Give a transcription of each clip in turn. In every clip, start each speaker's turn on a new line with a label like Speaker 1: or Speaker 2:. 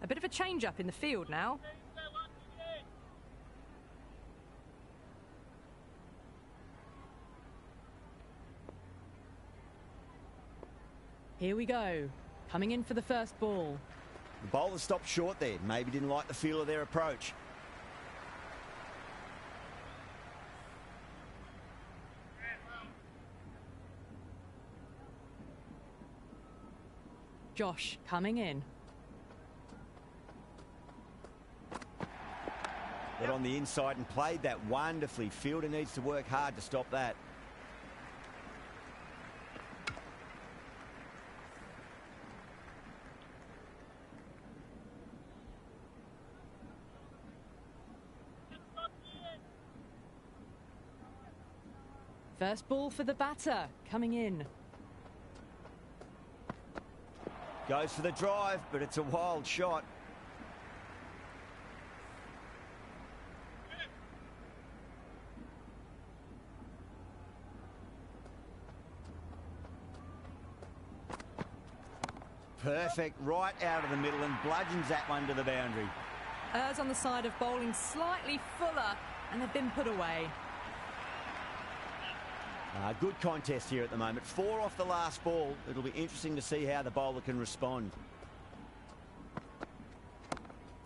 Speaker 1: bit of a change-up in the field now. Here we go. Coming in for the first ball.
Speaker 2: The bowler stopped short there. Maybe didn't like the feel of their approach.
Speaker 1: Josh coming in.
Speaker 2: Got on the inside and played that wonderfully. Fielder needs to work hard to stop that.
Speaker 1: First ball for the batter, coming in.
Speaker 2: Goes for the drive, but it's a wild shot. Perfect, right out of the middle and bludgeons that one to the boundary.
Speaker 1: Errs on the side of bowling slightly fuller, and they've been put away.
Speaker 2: Good contest here at the moment. 4 off the last ball. It'll be interesting to see how the bowler can respond.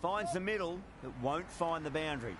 Speaker 2: Finds the middle, but won't find the boundary.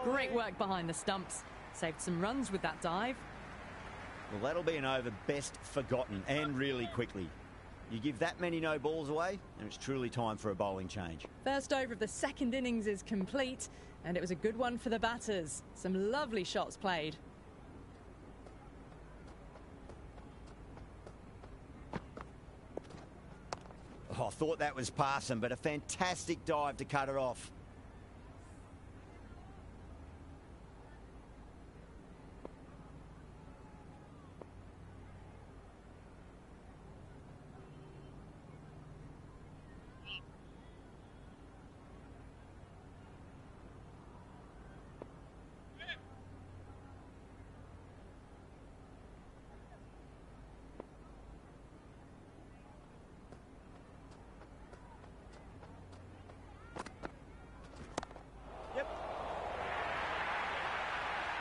Speaker 1: Great work behind the stumps. Saved some runs with that dive.
Speaker 2: Well, that'll be an over best forgotten, and really quickly. You give that many no balls away, and it's truly time for a bowling change.
Speaker 1: First over of the second innings is complete, and it was a good one for the batters. Some lovely shots played.
Speaker 2: Oh, I thought that was passing, but a fantastic dive to cut it off.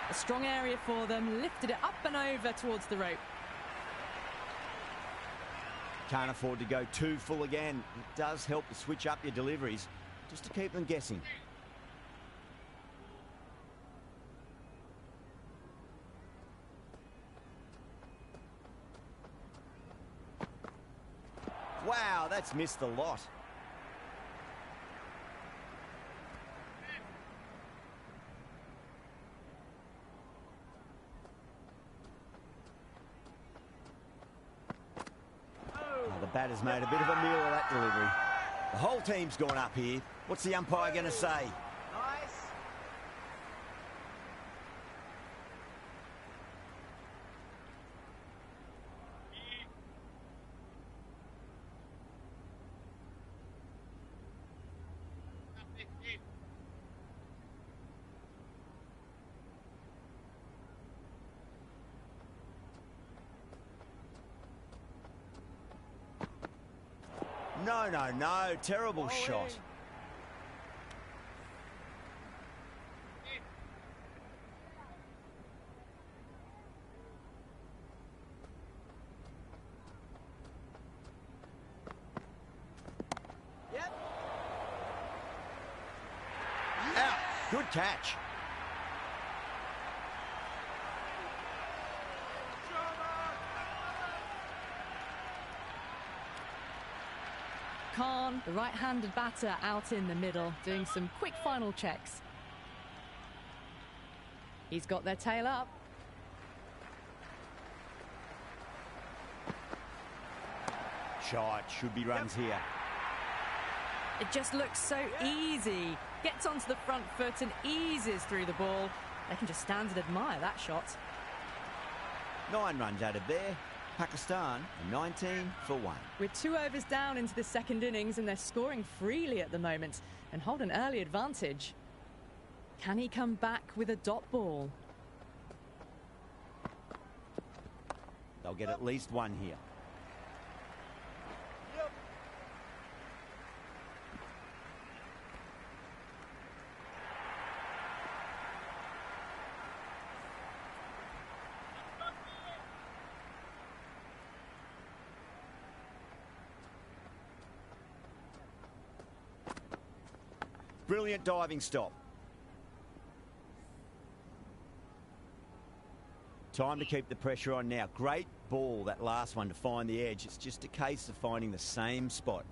Speaker 1: A strong area for them, lifted it up and over towards the rope.
Speaker 2: Can't afford to go too full again. It does help to switch up your deliveries, just to keep them guessing. Wow, that's missed the lot. The batter's made a bit of a meal of that delivery. The whole team's gone up here. What's the umpire going to say?
Speaker 3: Nice.
Speaker 2: No, no, no. Terrible shot. Out. Good catch.
Speaker 1: Khan, the right-handed batter, out in the middle, doing some quick final checks. He's got their tail up.
Speaker 2: Shot. Should be runs here.
Speaker 1: It just looks so easy. Gets onto the front foot and eases through the ball. They can just stand and admire that shot.
Speaker 2: 9 runs out of there. Pakistan 19 for 1.
Speaker 1: We're 2 overs down into the second innings and they're scoring freely at the moment and hold an early advantage. Can he come back with a dot ball?
Speaker 2: They'll get at least 1 here. Brilliant diving stop. Time to keep the pressure on now. Great ball, that last one, to find the edge. It's just a case of finding the same spot.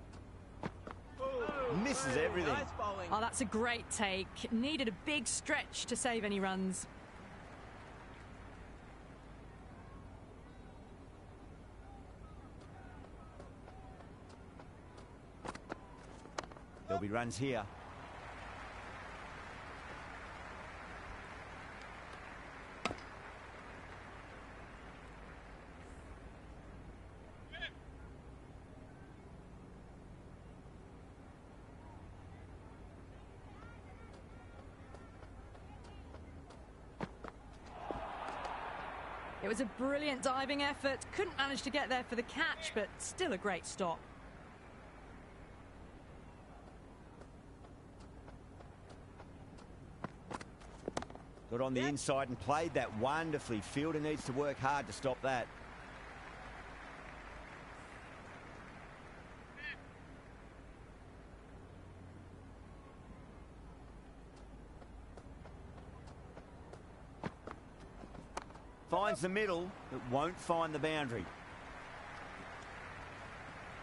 Speaker 2: Misses everything.
Speaker 3: Nice bowling.
Speaker 1: Oh, that's a great take. Needed a big stretch to save any runs.
Speaker 2: There'll be runs here.
Speaker 1: It was a brilliant diving effort. Couldn't manage to get there for the catch, but still a great stop.
Speaker 2: Got on the inside and played that wonderfully. Fielder needs to work hard to stop that. Finds the middle, but won't find the boundary.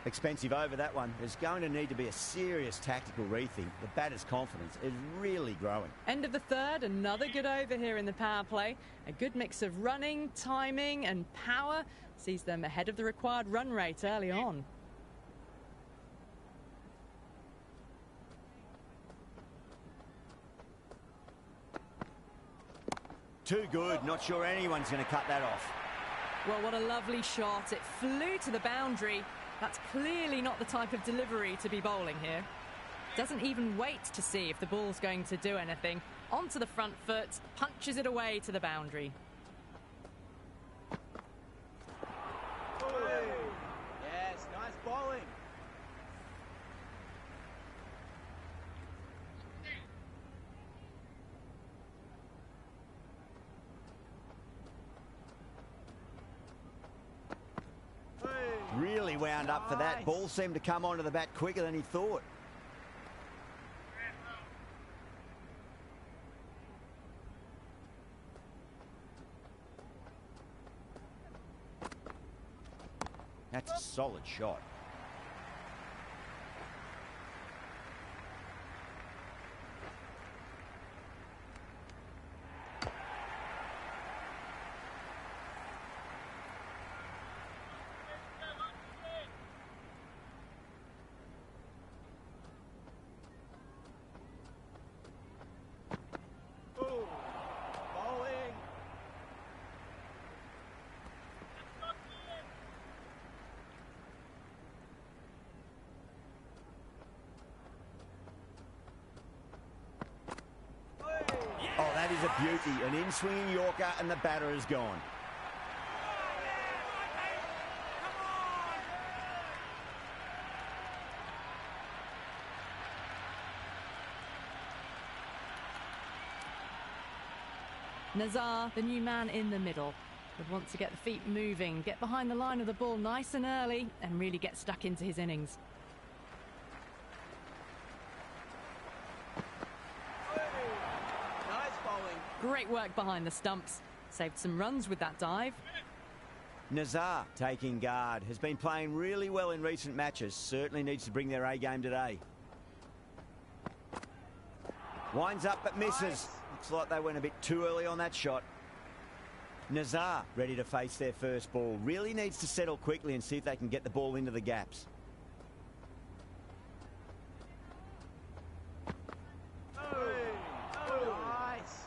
Speaker 2: Expensive over that one. There's going to need to be a serious tactical rethink. The batter's confidence is really growing.
Speaker 1: End of the third, another good over here in the power play. A good mix of running, timing and power sees them ahead of the required run rate early on.
Speaker 2: Too good. Not sure anyone's going to cut that off.
Speaker 1: Well, what a lovely shot. It flew to the boundary. That's clearly not the type of delivery to be bowling here. Doesn't even wait to see if the ball's going to do anything. Onto the front foot, punches it away to the boundary.
Speaker 3: Yes, nice bowling.
Speaker 2: Really wound up for that. Ball seemed to come onto the bat quicker than he thought. That's a solid shot.
Speaker 3: Bowling.
Speaker 2: Oh, that is a beauty. An in-swinging Yorker and the batter is gone.
Speaker 1: Nazar, the new man in the middle, would want to get the feet moving, get behind the line of the ball nice and early, and really get stuck into his innings.
Speaker 3: Nice bowling.
Speaker 1: Great work behind the stumps. Saved some runs with that dive.
Speaker 2: Nazar, taking guard, has been playing really well in recent matches. Certainly needs to bring their A game today. Winds up but misses.
Speaker 3: Nice.
Speaker 2: Looks like they went a bit too early on that shot. Nazar ready to face their first ball. Really needs to settle quickly and see if they can get the ball into the gaps.
Speaker 3: Nice.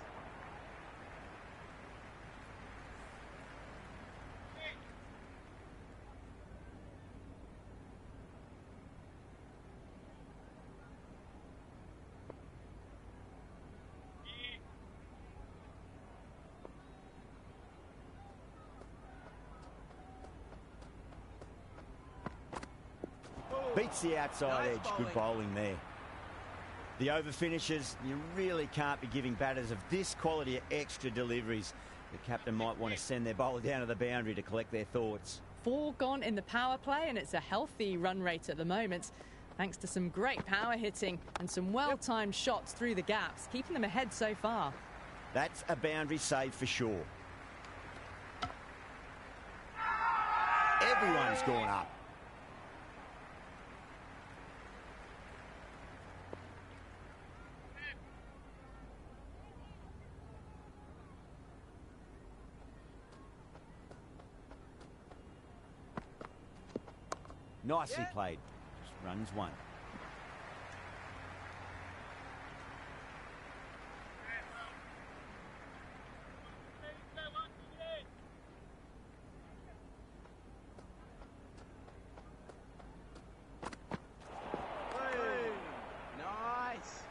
Speaker 2: Beats the outside
Speaker 3: Nice
Speaker 2: edge. Good
Speaker 3: bowling.
Speaker 2: bowling there. The over finishes, you really can't be giving batters of this quality extra deliveries. The captain might want to send their bowler down to the boundary to collect their thoughts.
Speaker 1: 4 gone in the power play, and it's a healthy run rate at the moment, thanks to some great power hitting and some well-timed shots through the gaps, keeping them ahead so far.
Speaker 2: That's a boundary save for sure. Everyone's gone up. Nicely played. Just runs one.
Speaker 3: Nice.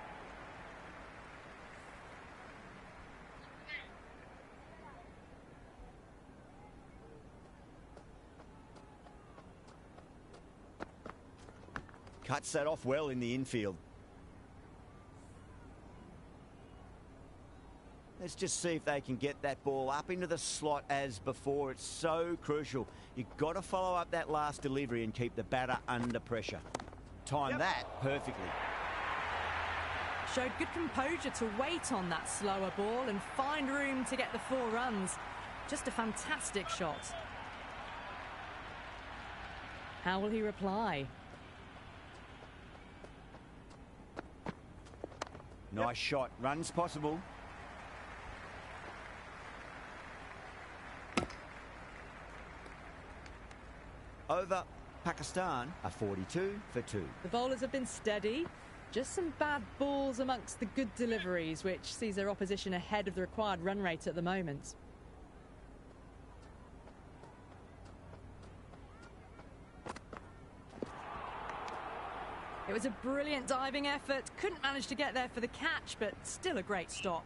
Speaker 2: Cuts that off well in the infield. Let's just see if they can get that ball up into the slot as before. It's so crucial. You've got to follow up that last delivery and keep the batter under pressure. Time that perfectly.
Speaker 1: Showed good composure to wait on that slower ball and find room to get the 4 runs. Just a fantastic shot. How will he reply?
Speaker 2: Nice shot. Runs possible. Over Pakistan, a 42 for 2.
Speaker 1: The bowlers have been steady. Just some bad balls amongst the good deliveries, which sees their opposition ahead of the required run rate at the moment. It was a brilliant diving effort. Couldn't manage to get there for the catch, but still a great stop.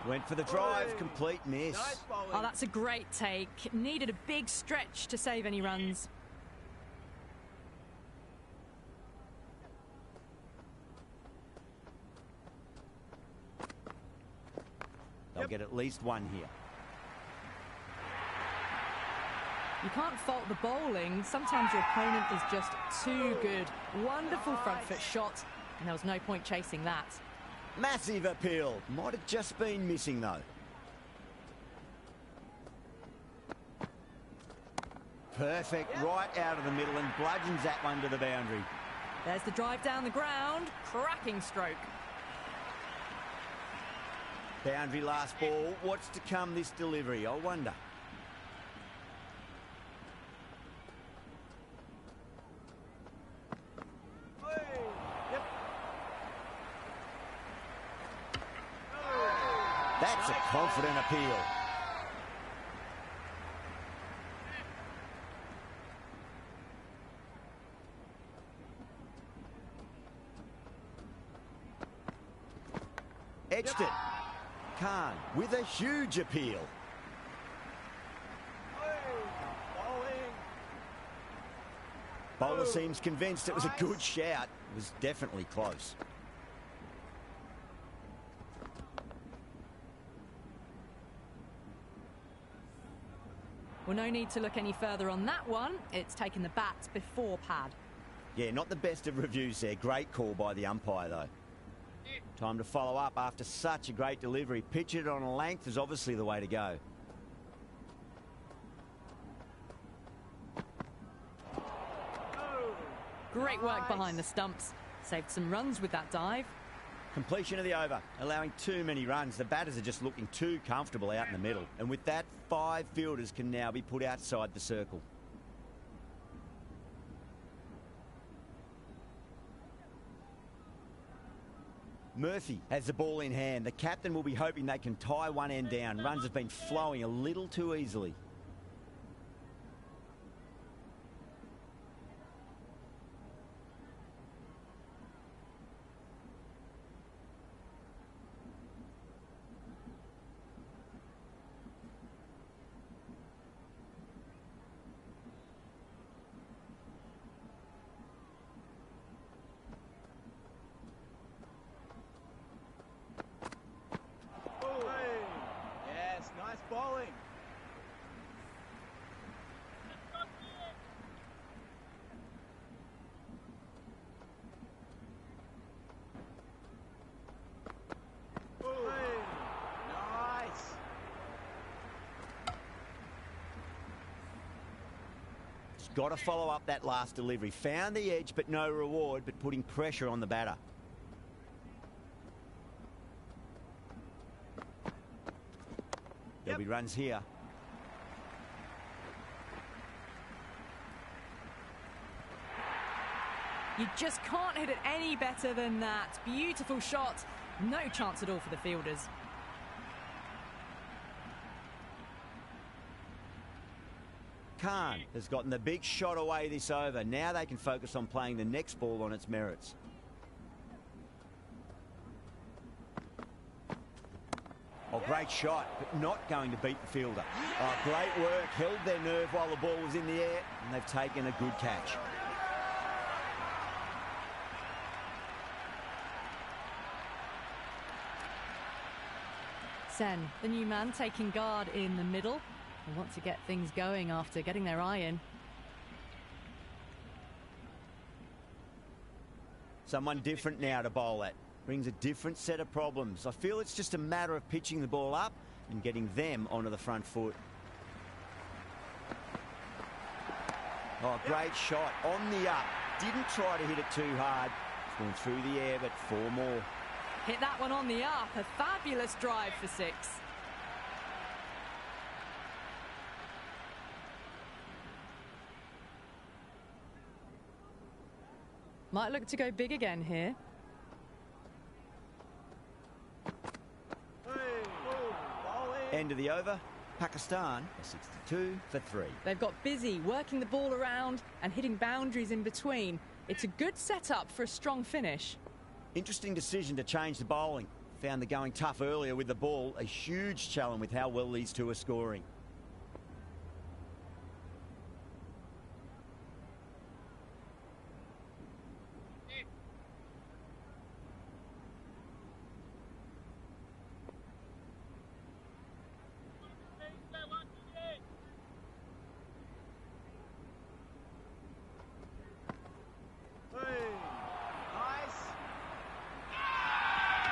Speaker 2: Went for the drive, complete miss.
Speaker 3: Nice bowling.
Speaker 1: Oh, that's a great take. Needed a big stretch to save any runs.
Speaker 2: They'll get at least one here.
Speaker 1: You can't fault the bowling. Sometimes your opponent is just too good. Wonderful front foot shot, and there was no point chasing that.
Speaker 2: Massive appeal. Might have just been missing though. Perfect, right out of the middle and bludgeons that one to the boundary.
Speaker 1: There's the drive down the ground. Cracking stroke.
Speaker 2: Boundary last ball. What's to come this delivery? I wonder. That's a confident appeal. Edged it. Khan with a huge appeal.
Speaker 3: Bowling.
Speaker 2: Bowler seems convinced it was a good shout. It was definitely close.
Speaker 1: Well, no need to look any further on that one. It's taken the bat before pad.
Speaker 2: Yeah, not the best of reviews there. Great call by the umpire, though. Time to follow up after such a great delivery. Pitch it on a length is obviously the way to go.
Speaker 1: Great work behind the stumps. Saved some runs with that dive.
Speaker 2: Completion of the over, allowing too many runs. The batters are just looking too comfortable out in the middle. And with that, 5 fielders can now be put outside the circle. Murphy has the ball in hand. The captain will be hoping they can tie one end down. Runs have been flowing a little too easily.
Speaker 3: Yes, nice bowling. Nice.
Speaker 2: He's got to follow up that last delivery. Found the edge, but no reward, but putting pressure on the batter. There'll be runs here.
Speaker 1: You just can't hit it any better than that. Beautiful shot. No chance at all for the fielders.
Speaker 2: Khan has gotten the big shot away this over. Now they can focus on playing the next ball on its merits. Oh, great shot, but not going to beat the fielder. Oh, great work. Held their nerve while the ball was in the air, and they've taken a good catch.
Speaker 1: Sen, the new man, taking guard in the middle. They want to get things going after getting their eye in.
Speaker 2: Someone different now to bowl at. Brings a different set of problems. I feel it's just a matter of pitching the ball up and getting them onto the front foot. Oh, great shot on the up. Didn't try to hit it too hard. It's gone through the air, but 4 more.
Speaker 1: Hit that one on the up. A fabulous drive for 6. Might look to go big again here.
Speaker 2: End of the over. Pakistan, a 62 for 3.
Speaker 1: They've got busy working the ball around and hitting boundaries in between. It's a good setup for a strong finish.
Speaker 2: Interesting decision to change the bowling. Found the going tough earlier with the ball. A huge challenge with how well these two are scoring.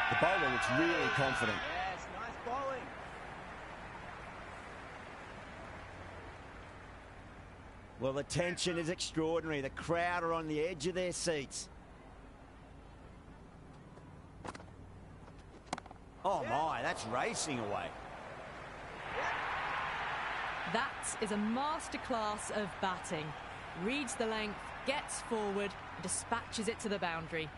Speaker 2: The bowler looks really confident.
Speaker 3: Yes, nice bowling.
Speaker 2: Well, the tension is extraordinary. The crowd are on the edge of their seats. Oh my, that's racing away.
Speaker 1: That is a masterclass of batting. Reads the length, gets forward, dispatches it to the boundary.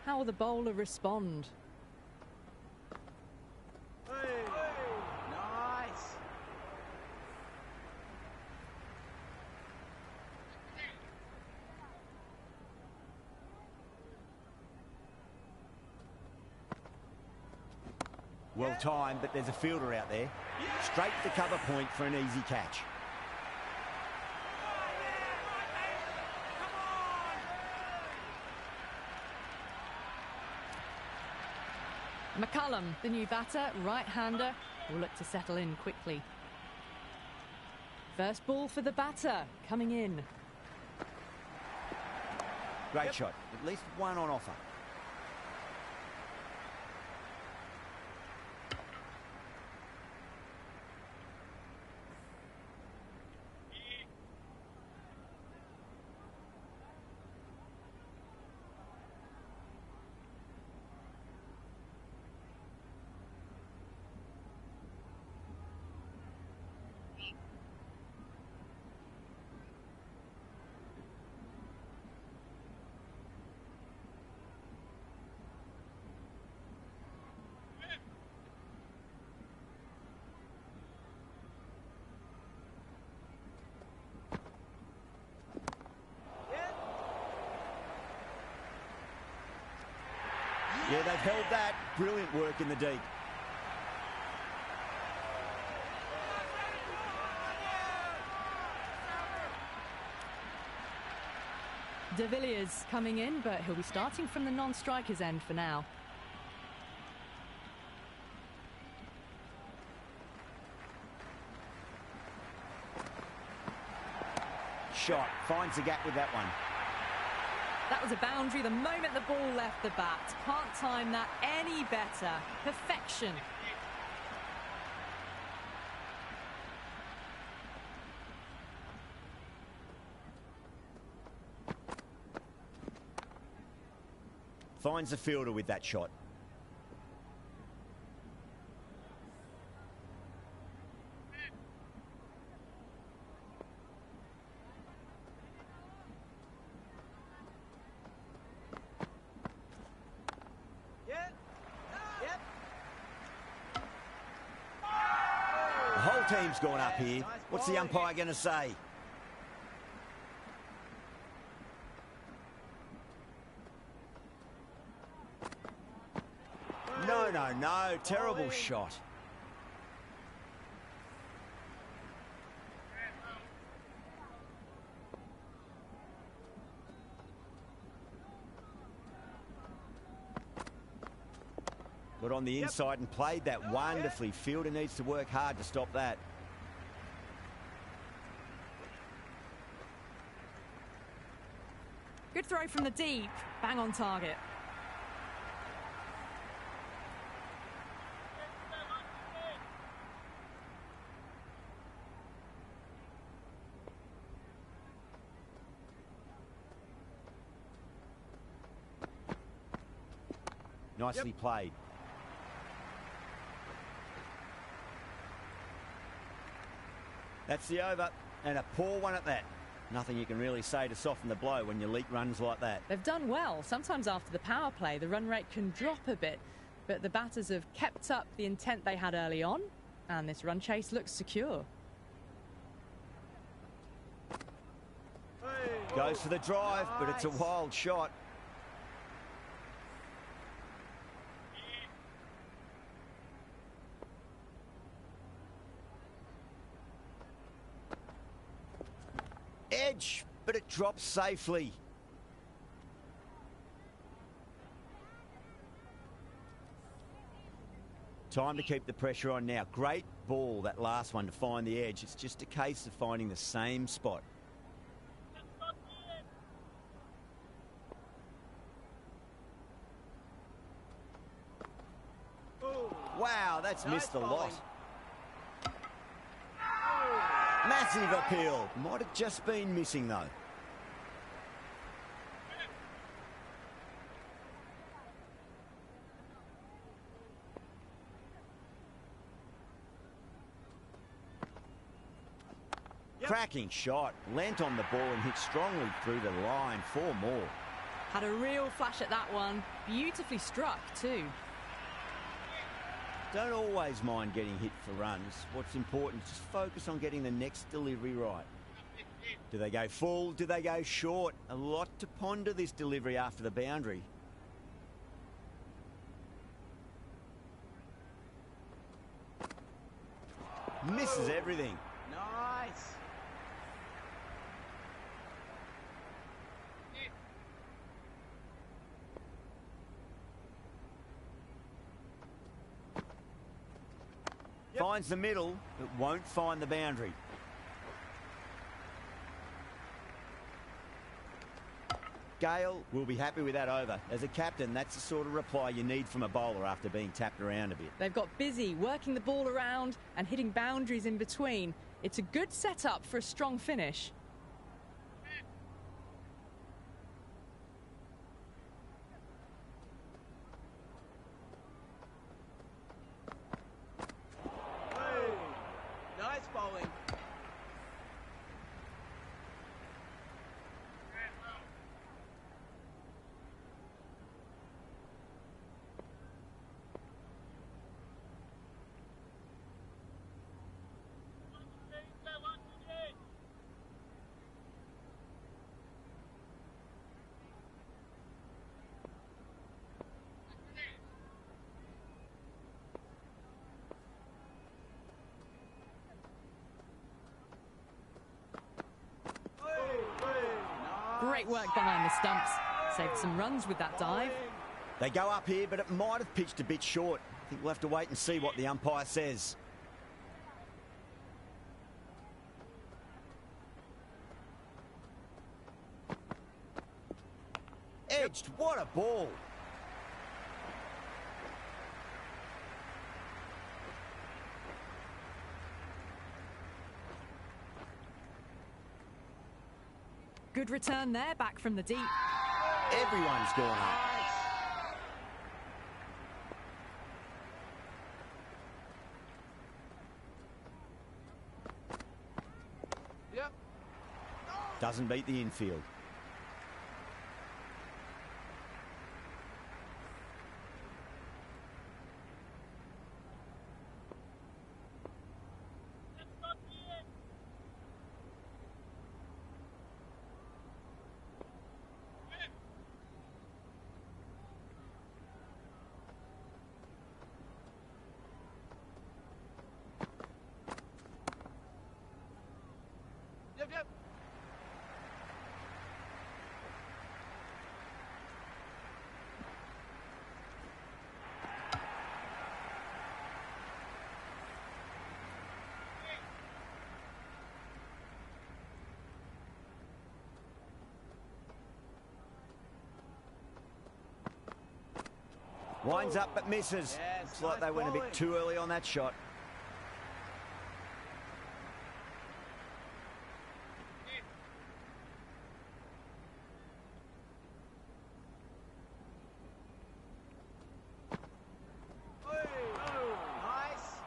Speaker 1: How will the bowler respond?
Speaker 3: Nice.
Speaker 2: Well timed, but there's a fielder out there. Straight to cover point for an easy catch.
Speaker 1: McCullum, the new batter, right-hander, will look to settle in quickly. First ball for the batter, coming in.
Speaker 2: Great shot. At least one on offer. Yeah, they've held that. Brilliant work in the deep.
Speaker 1: De Villiers coming in, but he'll be starting from the non-striker's end for now.
Speaker 2: Shot. Finds the gap with that one.
Speaker 1: That was a boundary the moment the ball left the bat. Can't time that any better. Perfection.
Speaker 2: Finds the fielder with that shot. The whole team's gone up here. What's the umpire going to say? No. Terrible shot. Got on the inside and played that wonderfully. Fielder needs to work hard to stop that.
Speaker 1: Good throw from the deep. Bang on target.
Speaker 2: Nicely played. That's the over, and a poor one at that. Nothing you can really say to soften the blow when you leak runs like that.
Speaker 1: They've done well. Sometimes after the power play, the run rate can drop a bit, but the batters have kept up the intent they had early on, and this run chase looks secure.
Speaker 2: Goes for the drive, but it's a wild shot. Edge, but it drops safely. Time to keep the pressure on now. Great ball, that last one, to find the edge. It's just a case of finding the same spot. Wow, that's missed the lot. Massive appeal. Might have just been missing, though. Cracking shot. Leant on the ball and hit strongly through the line. 4 more.
Speaker 1: Had a real flash at that one. Beautifully struck, too.
Speaker 2: Don't always mind getting hit for runs. What's important is just focus on getting the next delivery right. Do they go full? Do they go short? A lot to ponder this delivery after the boundary. Misses everything.
Speaker 3: Nice.
Speaker 2: Finds the middle, but won't find the boundary. Gale will be happy with that over. As a captain, that's the sort of reply you need from a bowler after being tapped around a bit.
Speaker 1: They've got busy working the ball around and hitting boundaries in between. It's a good setup for a strong finish.
Speaker 3: Hey, nice bowling.
Speaker 1: Great work behind the stumps. Saved some runs with that dive.
Speaker 2: They go up here, but it might have pitched a bit short. I think we'll have to wait and see what the umpire says. Edged, what a ball.
Speaker 1: Good return there, back from the deep.
Speaker 2: Everyone's gone up.
Speaker 3: Yep.
Speaker 2: Doesn't beat the infield.
Speaker 3: Yep.
Speaker 2: Winds up but misses.
Speaker 3: Yes,
Speaker 2: Looks like
Speaker 3: nice
Speaker 2: they went a bit
Speaker 3: bowling.
Speaker 2: too early on that shot.
Speaker 3: Nice.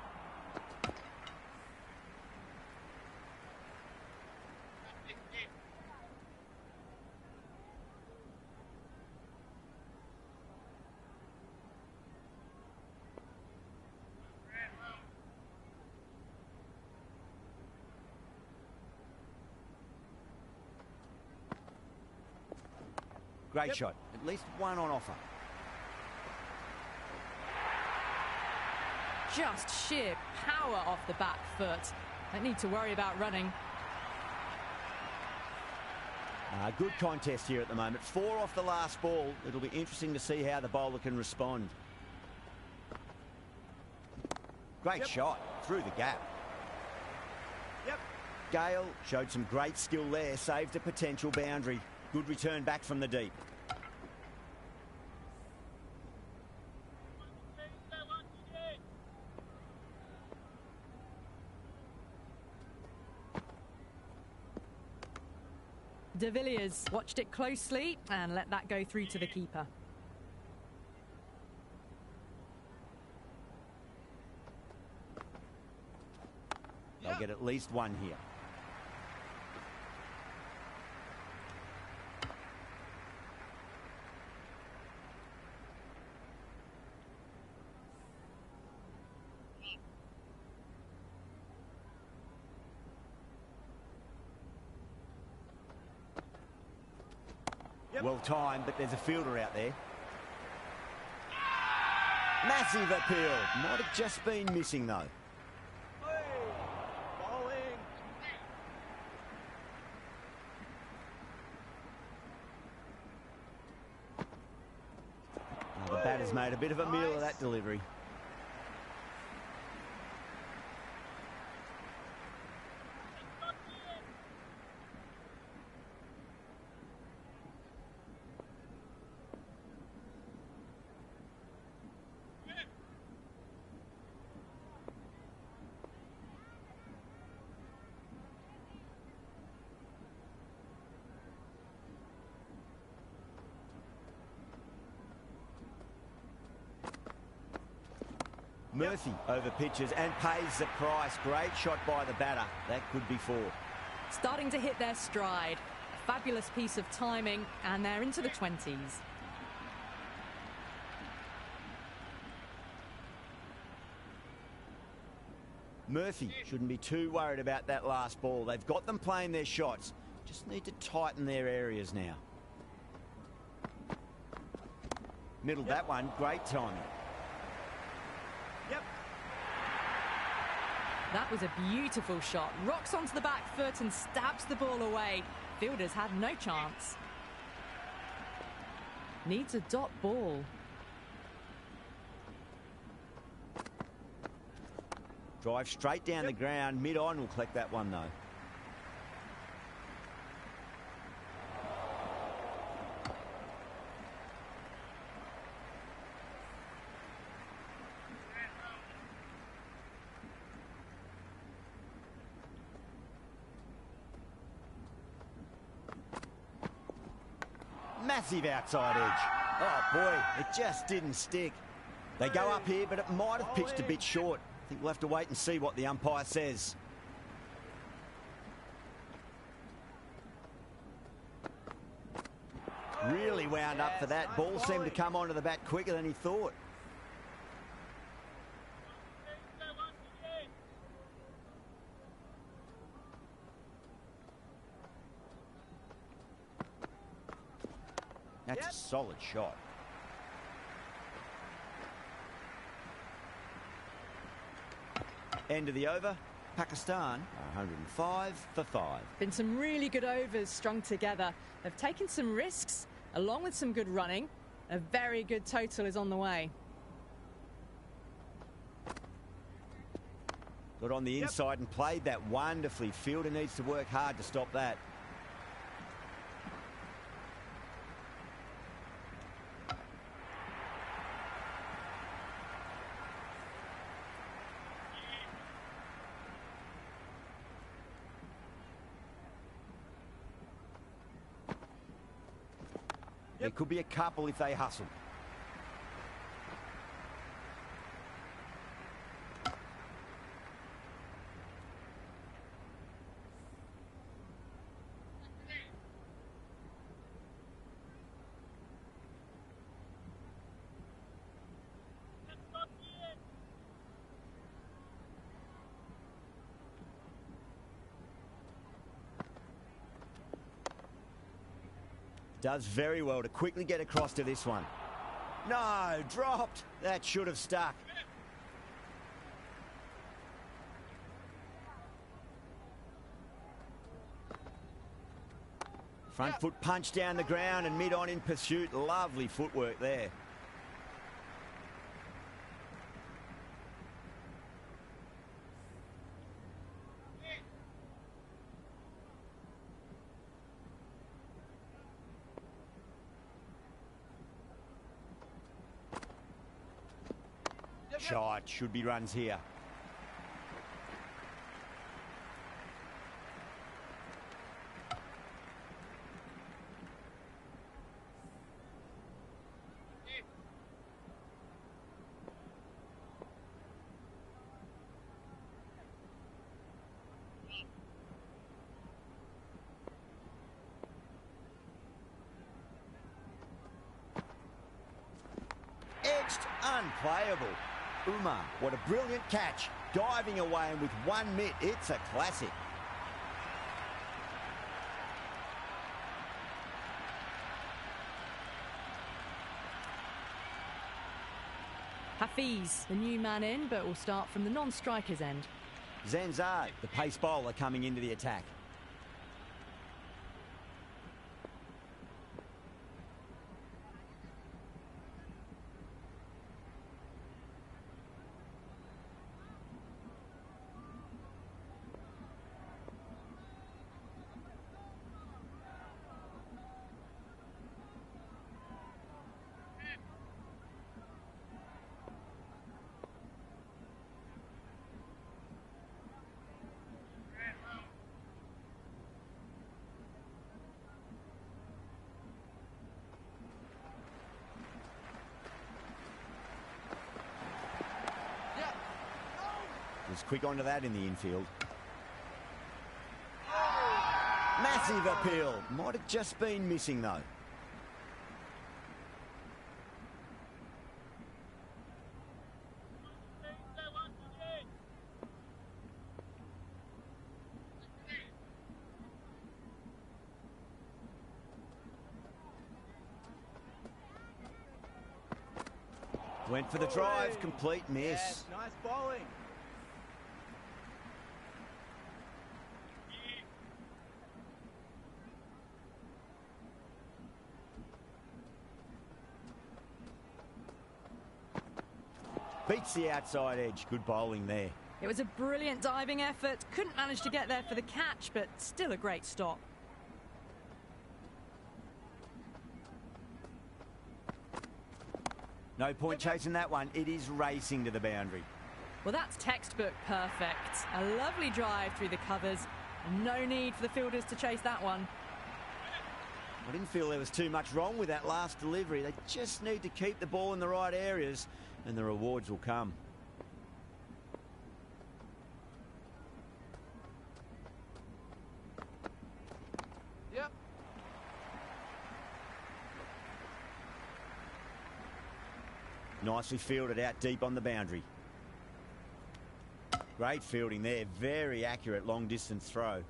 Speaker 2: Great
Speaker 3: Yep.
Speaker 2: shot. At least one on offer.
Speaker 1: Just sheer power off the back foot. Don't need to worry about running.
Speaker 2: Good contest here at the moment. 4 off the last ball. It'll be interesting to see how the bowler can respond. Great
Speaker 3: Yep.
Speaker 2: shot through the gap.
Speaker 3: Yep.
Speaker 2: Gale showed some great skill there, saved a potential boundary. Good return back from the deep.
Speaker 1: De Villiers watched it closely and let that go through to the keeper.
Speaker 2: They'll get at least one here.
Speaker 3: Yep.
Speaker 2: Well timed, but there's a fielder out there. Massive appeal. Might have just been missing though.
Speaker 3: Hey, bowling.
Speaker 2: The batter's made a bit of a meal of that delivery. Murphy over pitches and pays the price. Great shot by the batter. That could be 4.
Speaker 1: Starting to hit their stride. A fabulous piece of timing, and they're into the 20s.
Speaker 2: Murphy shouldn't be too worried about that last ball. They've got them playing their shots. Just need to tighten their areas now. Middled that one. Great timing.
Speaker 3: Yep.
Speaker 1: That was a beautiful shot. Rocks onto the back foot and stabs the ball away. Fielders had no chance. Needs a dot ball.
Speaker 2: Drive straight down the ground. Mid-on will collect that one, though. Massive outside edge. Oh, boy, it just didn't stick. They go up here, but it might have pitched a bit short. I think we'll have to wait and see what the umpire says. Really wound up for that. Ball seemed to come onto the bat quicker than he thought. That's a solid shot. End of the over. Pakistan 105 for 5.
Speaker 1: Been some really good overs strung together. They've taken some risks along with some good running. A very good total is on the way.
Speaker 2: Got on the inside and played that wonderfully. Fielder needs to work hard to stop that. There could be a couple if they hustle. Does very well to quickly get across to this one. No, dropped. That should have stuck. Front foot punch down the ground and mid-on in pursuit. Lovely footwork there. Shot, should be runs here. Edged, unplayable. Umar, what a brilliant catch. Diving away and with one mitt, it's a classic.
Speaker 1: Hafiz, the new man in, but will start from the non-striker's end.
Speaker 2: Zanzad, the pace bowler, coming into the attack. Was quick onto that in the infield. Massive appeal. Might have just been missing, though. Went for the drive, complete miss.
Speaker 3: Yes, nice bowling.
Speaker 2: Beats the outside edge. Good bowling there.
Speaker 1: It was a brilliant diving effort. Couldn't manage to get there for the catch, but still a great stop.
Speaker 2: No point chasing that one. It is racing to the boundary.
Speaker 1: Well, that's textbook perfect. A lovely drive through the covers. No need for the fielders to chase that one.
Speaker 2: I didn't feel there was too much wrong with that last delivery. They just need to keep the ball in the right areas and the rewards will come.
Speaker 3: Yep.
Speaker 2: Nicely fielded out deep on the boundary. Great fielding there. Very accurate long distance throw.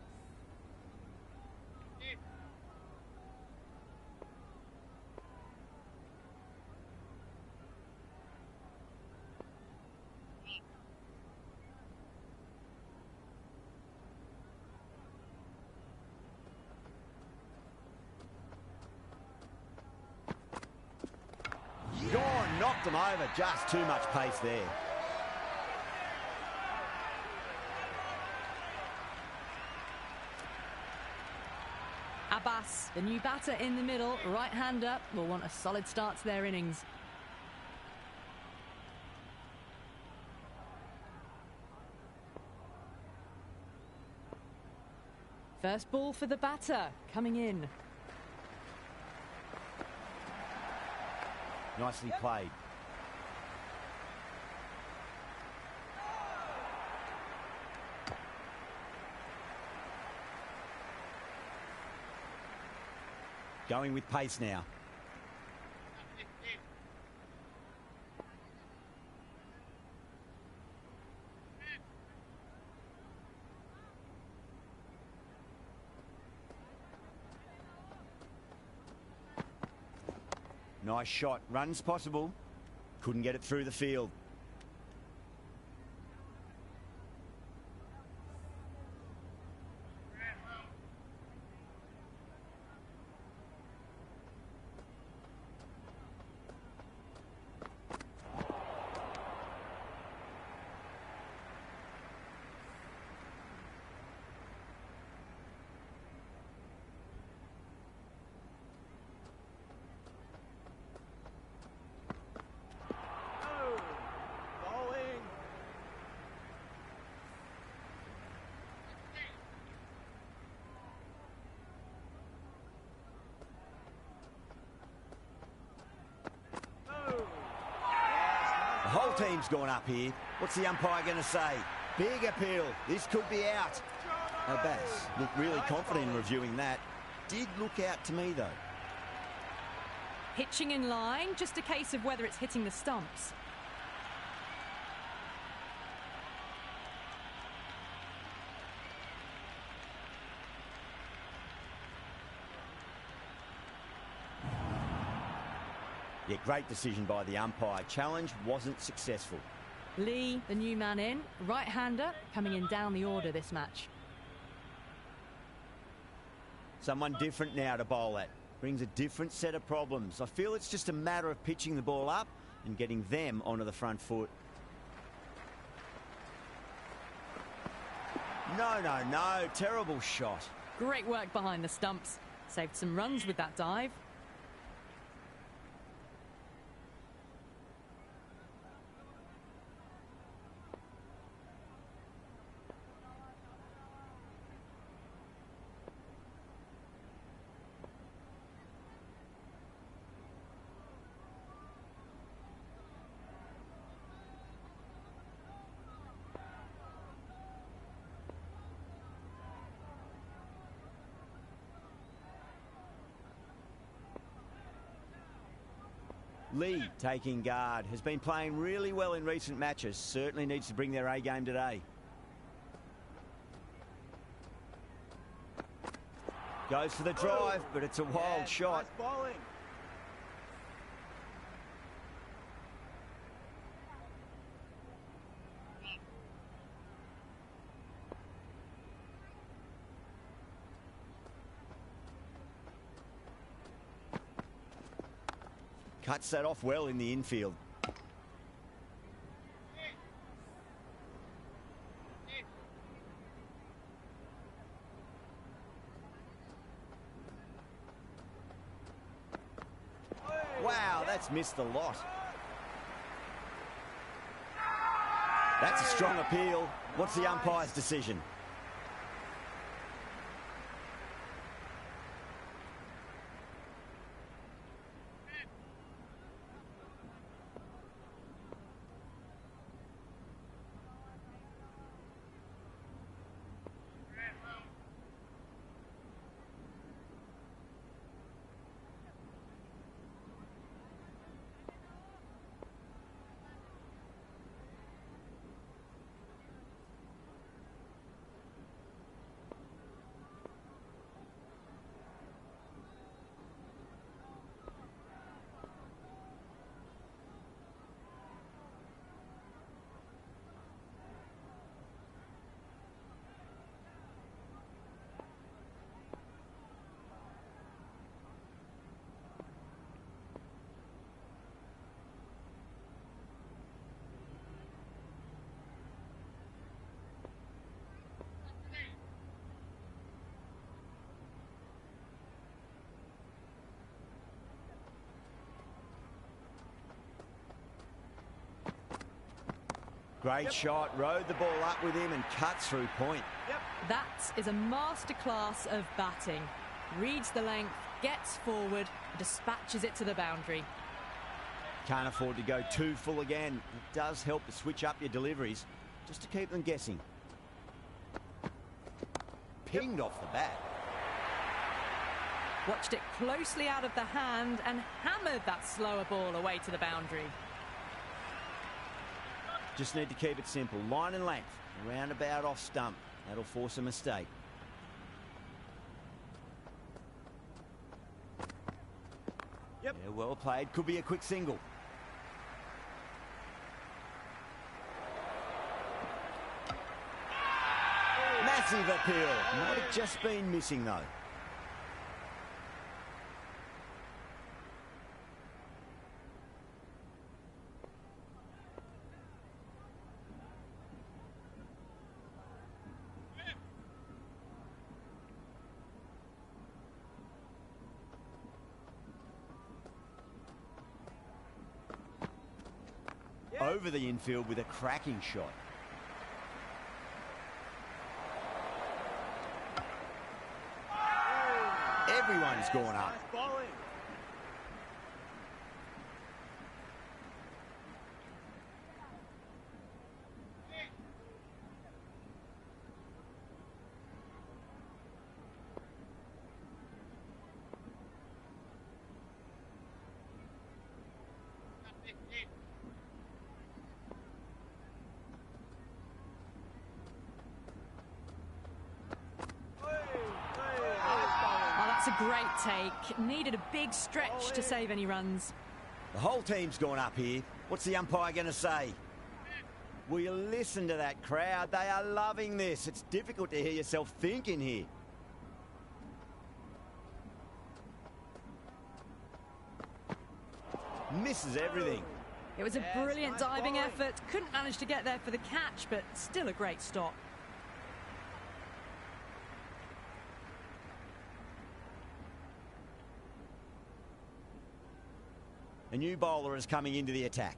Speaker 2: Gone, knocked them over. Just too much pace there.
Speaker 1: Abbas, the new batter in the middle, right-hander, will want a solid start to their innings. First ball for the batter, coming in.
Speaker 2: Nicely played. Going with pace now. Nice shot. Runs possible. Couldn't get it through the field. The whole team's gone up here. What's the umpire going to say? Big appeal. This could be out. Abbas looked really confident in reviewing that. Did look out to me, though.
Speaker 1: Pitching in line, just a case of whether it's hitting the stumps.
Speaker 2: Yeah, great decision by the umpire. Challenge wasn't successful.
Speaker 1: Lee, the new man in, right-hander, coming in down the order this match.
Speaker 2: Someone different now to bowl at. Brings a different set of problems. I feel it's just a matter of pitching the ball up and getting them onto the front foot. No. Terrible shot.
Speaker 1: Great work behind the stumps. Saved some runs with that dive.
Speaker 2: Lee taking guard. Has been playing really well in recent matches. Certainly needs to bring their A game today. Goes for the drive, but it's a wild shot.
Speaker 3: Nice bowling.
Speaker 2: Cuts that off well in the infield. Wow, that's missed a lot. That's a strong appeal. What's the umpire's decision? Great shot, rode the ball up with him and cuts through point.
Speaker 1: That is a masterclass of batting. Reads the length, gets forward, dispatches it to the boundary.
Speaker 2: Can't afford to go too full again. It does help to switch up your deliveries, just to keep them guessing. Pinged off the bat.
Speaker 1: Watched it closely out of the hand and hammered that slower ball away to the boundary.
Speaker 2: Just need to keep it simple. Line and length, roundabout off stump. That'll force a mistake. Yeah, well played. Could be a quick single. Massive appeal. Might have just been missing though. Over the infield with a cracking shot. Everyone's gone up.
Speaker 3: Nice bowling.
Speaker 1: A great take. Needed a big stretch to save any runs.
Speaker 2: The whole team's gone up here. What's the umpire going to say? Will you listen to that crowd? They are loving this. It's difficult to hear yourself thinking here. Misses everything.
Speaker 1: It was a brilliant diving effort. Couldn't manage to get there for the catch, but still a great stop.
Speaker 2: A new bowler is coming into the attack.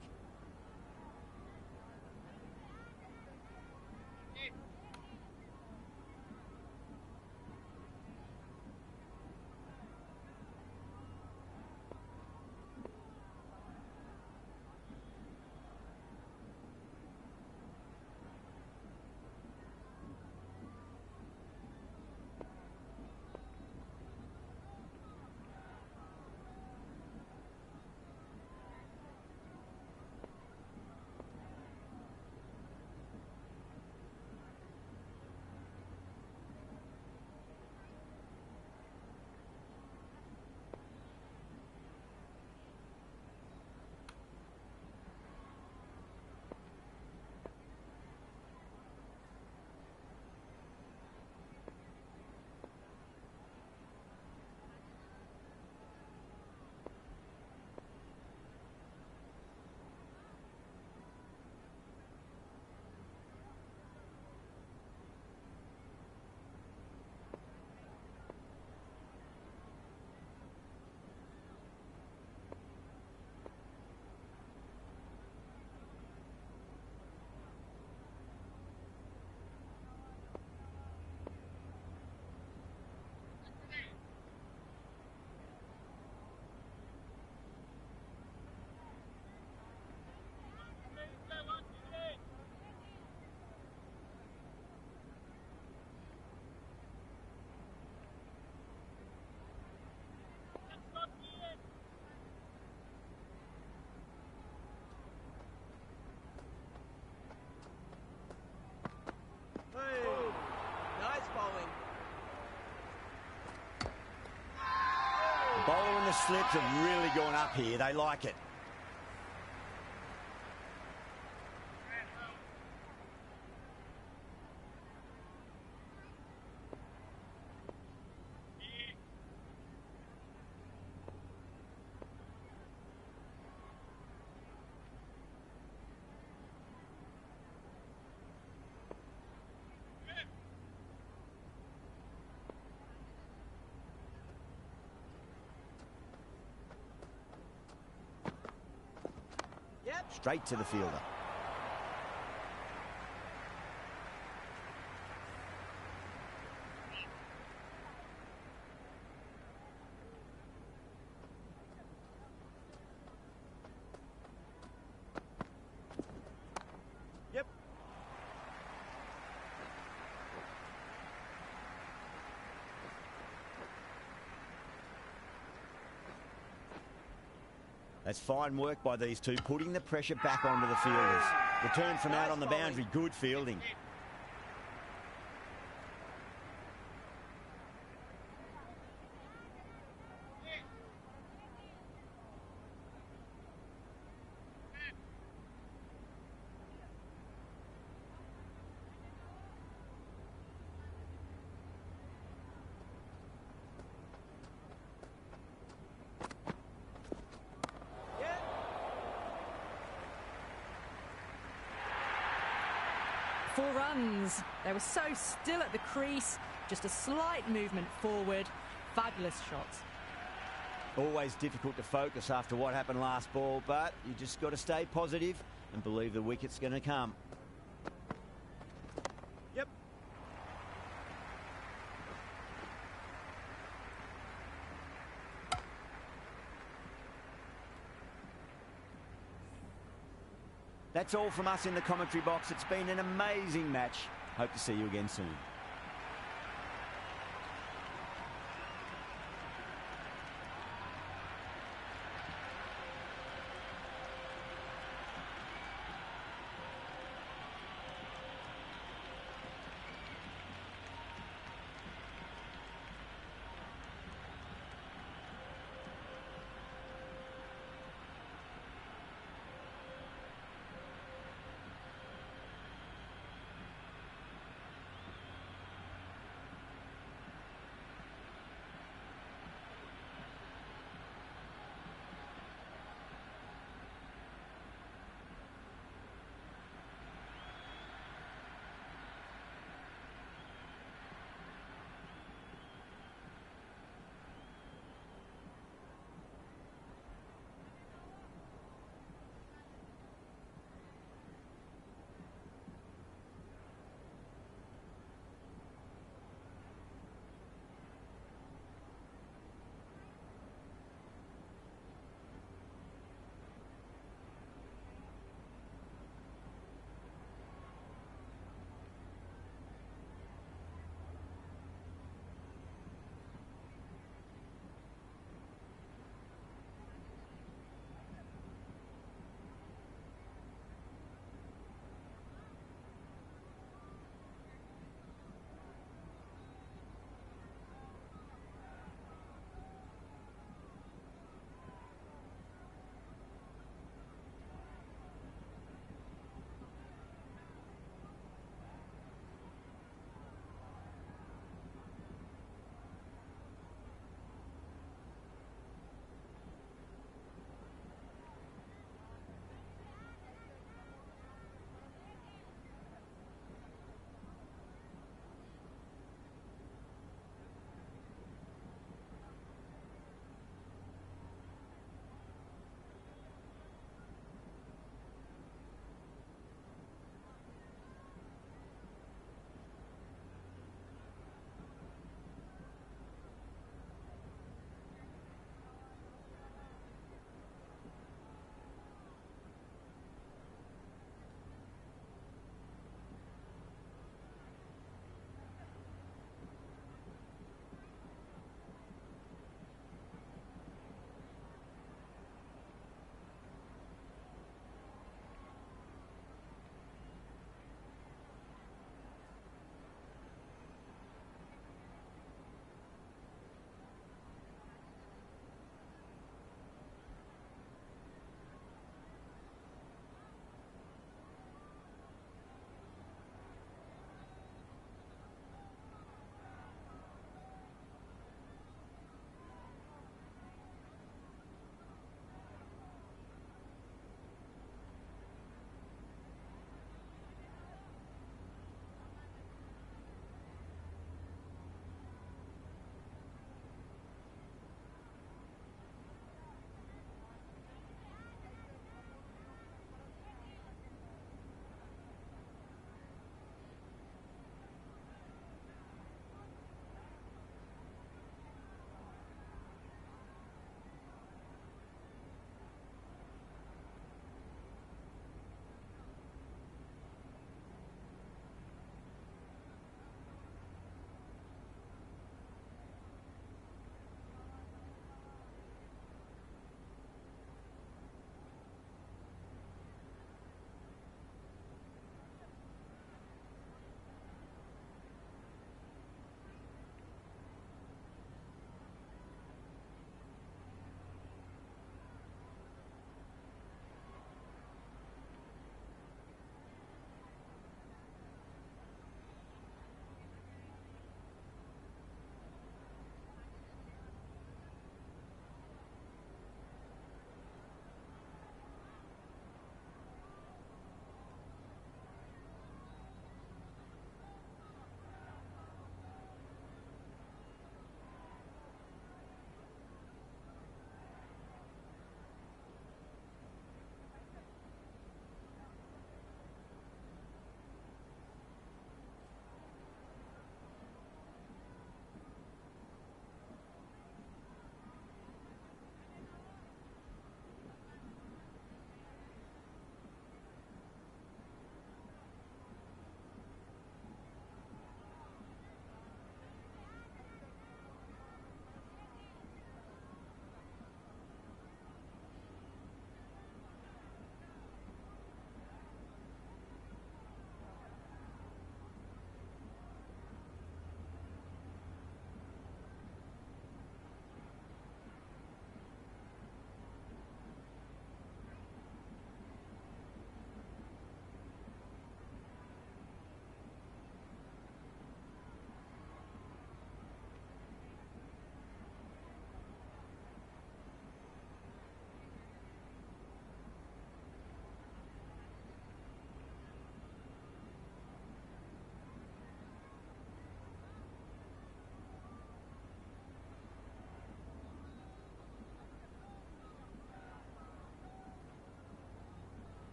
Speaker 2: the slips have really gone up here. They like it.
Speaker 3: Yep.
Speaker 2: Straight to the fielder.
Speaker 3: Yep.
Speaker 2: That's fine work by these two, putting the pressure back onto the fielders. Return from out on the boundary, good fielding.
Speaker 1: Four runs. They were so still at the crease, just a slight movement forward. Fabulous shots.
Speaker 2: Always difficult to focus after what happened last ball, but you just got to stay positive and believe the wicket's going to come.
Speaker 3: Yep.
Speaker 2: That's all from us in the commentary box. It's been an amazing match. Hope to see you again soon.